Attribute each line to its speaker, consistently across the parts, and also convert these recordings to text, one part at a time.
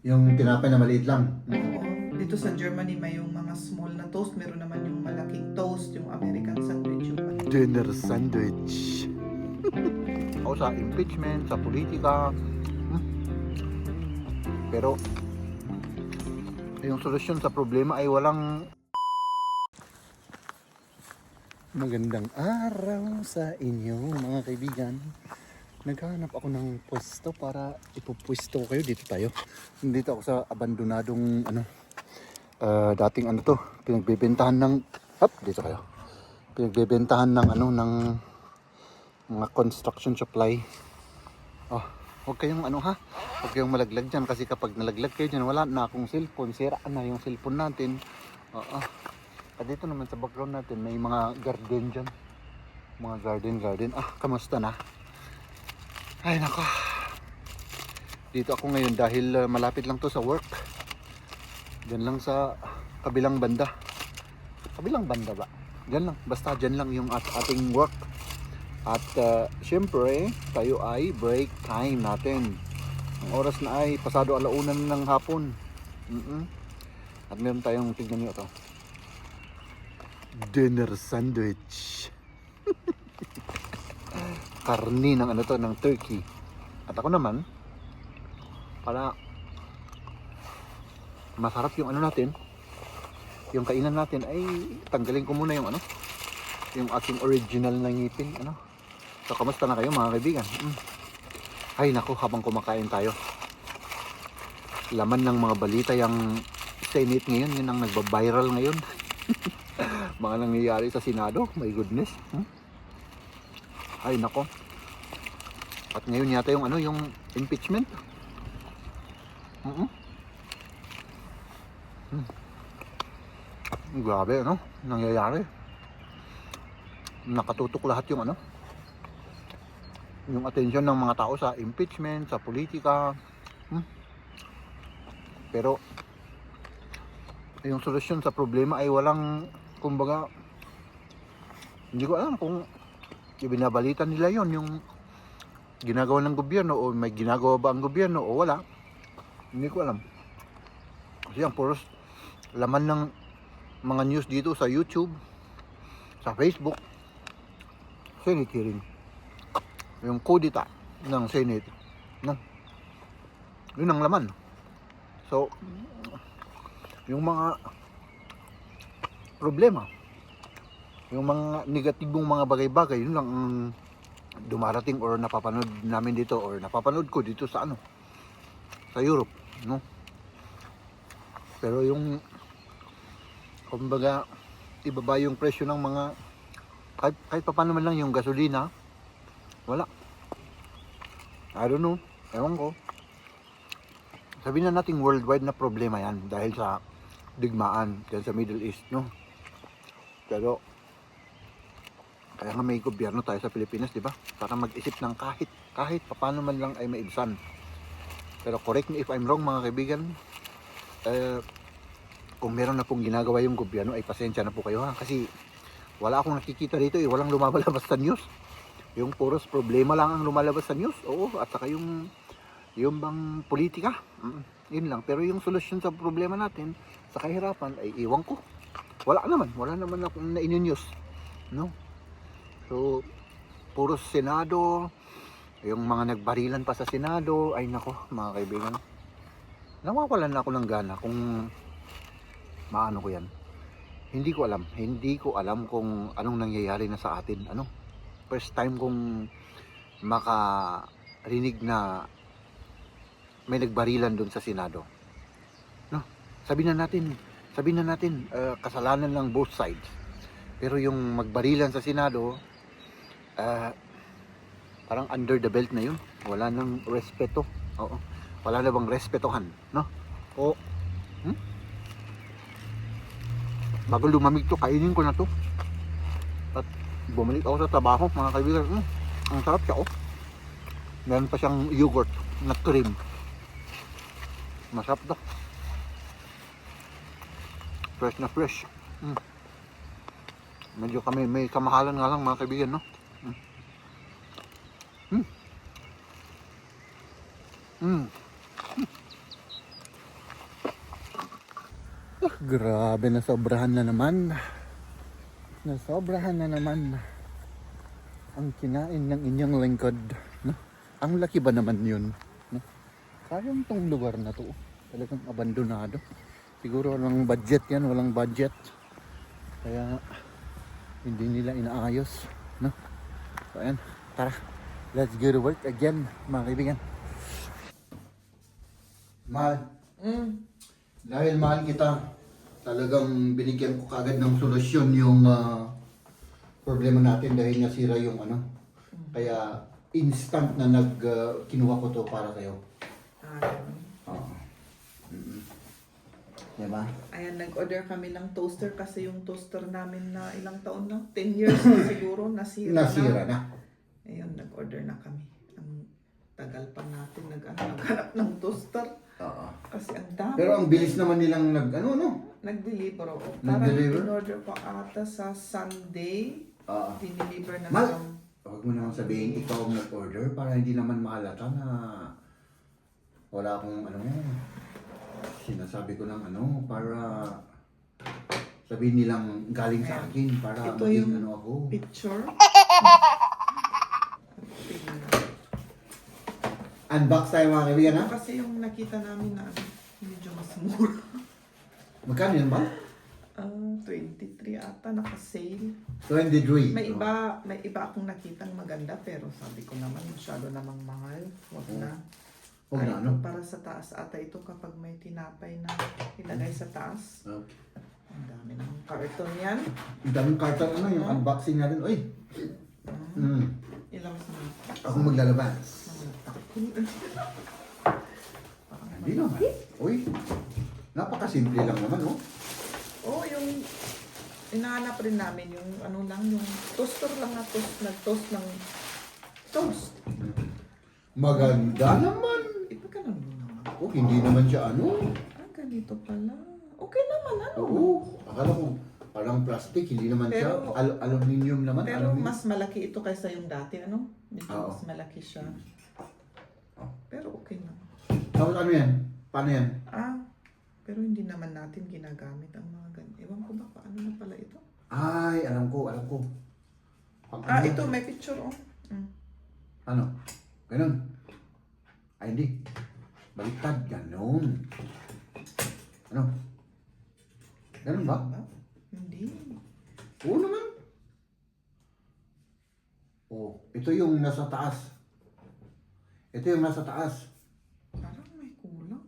Speaker 1: Yung tinapay na maliit lang.
Speaker 2: Oo. Dito sa Germany may yung mga small na toast, meron naman yung malaking toast, yung American sandwich, yung
Speaker 1: Dinner sandwich. O sa impeachment, sa politika. Pero yung solusyon sa problema ay walang. Magandang araw sa inyo mga kaibigan. Naghahanap ako ng pwesto para ipupwesto ko kayo. Dito tayo. Dito ako sa abandonadong dating ano to, pinagbebentahan ng dito kayo. Pinagbebentahan ng ng mga construction supply. Oh, huwag kayong huwag kayong malaglag dyan kasi kapag nalaglag kayo dyan, wala na akong cellphone. Sira na yung cellphone natin. Oo. At dito naman sa background natin may mga garden dyan. Mga garden. Kamusta na? Ay nako. Dito ako ngayon dahil malapit lang to sa work. Diyan lang sa kabilang banda. Kabilang banda ba? Diyan lang. Basta diyan lang yung ating work. At syempre, tayo ay break time natin. Ang oras na ay pasado 1:00 ng hapon. At meron tayong, tignan nyo ito, dinner sandwich. Karni ng ng turkey. At ako naman, para masarap yung natin, yung kainan natin, ay tanggalin ko muna yung yung aking original na ngipin. So, kamusta na kayo mga kaibigan? Ay naku, habang kumakain tayo, laman ng mga balita yung Senate ngayon, yun ang nagba-viral ngayon. Mga nangyayari sa Senado, my goodness. Ay nako. At ngayon yata yung yung impeachment. Grabe nangyayari. Nakatutok lahat yung yung atensyon ng mga tao sa impeachment, sa politika. Pero yung solusyon sa problema ay walang, kumbaga, hindi ko alam kung ibinabalita nila yon yung ginagawa ng gobyerno o may ginagawa ba ang gobyerno o wala. Hindi ko alam. Kasi ang puros laman ng mga news dito sa YouTube, sa Facebook, Senate hearing, yung kudita ng Senate, yun ang laman. So, yung mga problema, yung mga negatibong mga bagay-bagay, yun lang ang dumarating or napapanood namin dito or napapanood ko dito sa sa Europe, Pero yung, kumbaga, ibaba yung presyo ng mga, kahit paano man lang yung gasolina, wala. I don't know, ewan ko. Sabihin na natin worldwide na problema yan dahil sa digmaan dyan sa Middle East, Pero kaya nga may gobyerno tayo sa Pilipinas, di ba? Para mag-isip ng kahit paano man lang ay maibsan. Pero correct me if I'm wrong mga kaibigan. Kung meron na pong ginagawa yung gobyerno ay pasensya na po kayo kasi wala akong nakikita dito walang lumalabas sa news. Yung puros problema lang ang lumalabas sa news. Oo, at saka yung bang politika. Yun lang. Pero yung solusyon sa problema natin sa kahirapan ay iwan ko. Wala naman akong na-news, So, puros Senado, yung mga nagbarilan pa sa Senado, ay nako mga kaibigan. Nawawalan na ako ng gana kung maano ko yan. Hindi ko alam kung anong nangyayari na sa atin. First time kong makarinig na may nagbarilan doon sa Senado. Sabihin na natin kasalanan lang both sides. Pero yung magbarilan sa Senado, parang under the belt na yun. Wala nang respeto. Oo. Wala na bang respetohan, O, bago lumamig to, kainin ko na to. At bumalik ako sa trabaho, mga kaibigan. Ang sarap siya, Meron pa siyang yogurt na cream. Masarap to. Fresh na fresh. Medyo kami may kamahalan nga lang mga kaibigan, Grabe, nasobrahan na naman. Nasobrahan na naman ang kinain ng inyong lingkod. No? Ang laki ba naman yun? No? Sayang tong lugar na to. Talagang abandonado. Siguro walang budget yan, walang budget. Kaya hindi nila inaayos. No? So ayan, tara. Let's go to work again, mga kaibigan. Mahal, dahil mahal kita, talagang binigyan ko kagad ng solusyon yung problema natin dahil nasira yung ano. Kaya instant na kinuha ko to para sa'yo. Oo. Diba?
Speaker 2: Ayan, nag-order kami ng toaster kasi yung toaster namin na ilang taon na? 10 years na siguro,
Speaker 1: Nasira na.
Speaker 2: Ayun, nag-order na kami. Ang tagal pa natin naghanap ng toaster.
Speaker 1: Oo.
Speaker 2: Kasi ang dami.
Speaker 1: Pero ang bilis naman nilang
Speaker 2: Nag-deliver ako.
Speaker 1: Nag-deliver?
Speaker 2: Parang in-order ko ata sa Sunday.
Speaker 1: Oo.
Speaker 2: Dineliver na
Speaker 1: Mal,
Speaker 2: sa...
Speaker 1: huwag mo naman sabihin ikaw ang nag-order para hindi naman mahalata na wala akong sinasabi ko ng para sabihin nilang galing sa akin para
Speaker 2: Ito
Speaker 1: maging
Speaker 2: yung
Speaker 1: ako.
Speaker 2: picture.
Speaker 1: Unbox tayo mga kaibigan ha?
Speaker 2: Kasi yung nakita namin na medyo mas mura.
Speaker 1: Magkano yan ba?
Speaker 2: 23 ata, naka-sale.
Speaker 1: 23.
Speaker 2: May iba akong nakitang maganda pero sabi ko naman masyado namang mahal. Huwag na.
Speaker 1: Huwag na,
Speaker 2: Ito para sa taas ata ito kapag may tinapay na ilagay sa taas.
Speaker 1: Okay.
Speaker 2: Ang dami ng carton yan.
Speaker 1: Ang daming carton yung unboxing natin. Uy!
Speaker 2: Ilabas na.
Speaker 1: Ako maglalabas. Hindi naman. Uy! Napakasimple lang naman, oh.
Speaker 2: Oh, yung inahanap rin namin yung yung toaster lang na toast, nag-toast ng toast.
Speaker 1: Maganda naman.
Speaker 2: Iba ka lang naman.
Speaker 1: Oh, hindi naman siya
Speaker 2: Ganito pala. Okay naman,
Speaker 1: Oo. Akala ko parang plastic, hindi naman siya.
Speaker 2: Pero-
Speaker 1: Aluminium naman.
Speaker 2: Pero
Speaker 1: aluminium.
Speaker 2: mas malaki ito kaysa yung dati, Medyo
Speaker 1: Oo.
Speaker 2: mas malaki siya.
Speaker 1: Oh.
Speaker 2: Pero okay na.
Speaker 1: Tapos ano yan? Paano yan?
Speaker 2: Pero hindi naman natin ginagamit ang mga ganyan. Ewan ko ba paano na pala ito?
Speaker 1: Ay, alam ko.
Speaker 2: Ito, may picture,
Speaker 1: Ano? Ganun. Ay, hindi. Baliktad. Ganun. Ano? Ganun ba?
Speaker 2: Hindi.
Speaker 1: Oo naman. Oh, ito yung nasa taas. Ito yung nasa taas.
Speaker 2: Parang may kulang.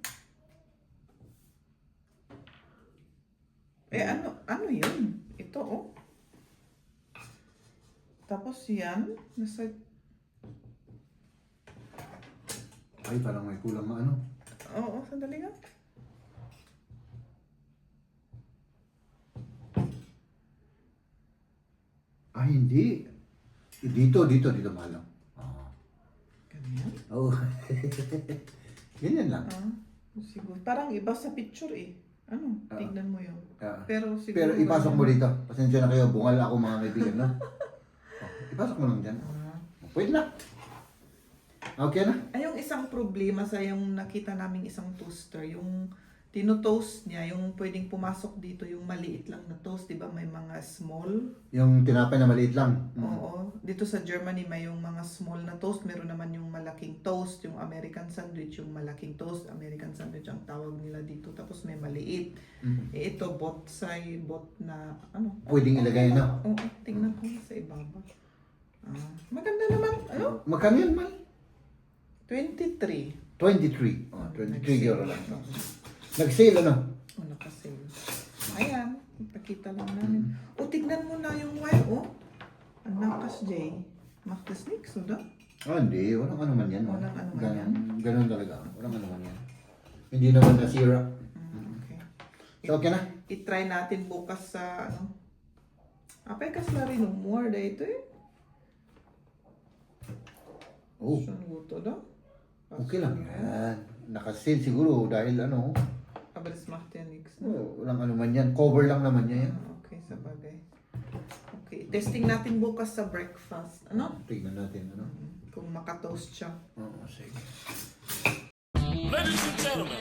Speaker 2: Ano yun? Ito, Tapos yan, nasa...
Speaker 1: Ay, parang may kulang na
Speaker 2: Oo, sandali nga.
Speaker 1: Ay, hindi. Dito, mahal.
Speaker 2: Ganyan?
Speaker 1: Oo. Ganyan lang.
Speaker 2: Siguro. Parang iba sa picture tignan mo yun. Pero siguro...
Speaker 1: Pero ipasok mo dito. Pasensya na kayo, bungal ako mga kaibigan, no? Ipasok mo lang dyan. Pwede na. Okay na.
Speaker 2: Ay, yung isang problema sa yung nakita naming isang toaster, yung tinotoast niya, yung pwedeng pumasok dito yung maliit lang na toast, di ba? May mga small.
Speaker 1: Yung tinapay na maliit lang.
Speaker 2: Oo. Dito sa Germany may yung mga small na toast. Meron naman yung malaking toast, yung American sandwich, yung malaking toast, American sandwich ang tawag nila dito. Tapos may maliit. Ito, bot na,
Speaker 1: Pwedeng ilagay na.
Speaker 2: Oo, tingnan ko sa ibaba. Maganda naman.
Speaker 1: Magkano yan, man?
Speaker 2: 23.
Speaker 1: 23. Oh, 23 euro lang. Nag-sale
Speaker 2: Naka-sale. Ayan, ipakita lang namin. Tignan mo na yung wire, Ang nakas, Jay. Makas Nix, da?
Speaker 1: Hindi. Walang ano man yan.
Speaker 2: Walang ano man yan?
Speaker 1: Ganun talaga. Walang ano man yan. Hindi naman nasira.
Speaker 2: Okay.
Speaker 1: So, okay na?
Speaker 2: I-try natin bukas sa, Apay kas na rin more dito
Speaker 1: Oh,
Speaker 2: Saan guto da?
Speaker 1: okay lang yan. Naka-sale siguro dahil
Speaker 2: Abalis macht ja nix, no?
Speaker 1: walang ano man yan. Cover lang naman niya yan.
Speaker 2: Okay, sa bagay. Okay, testing natin bukas sa breakfast.
Speaker 1: Tignan natin,
Speaker 2: Kung makatoast siya.
Speaker 1: Oo, sige.
Speaker 3: Ladies and gentlemen,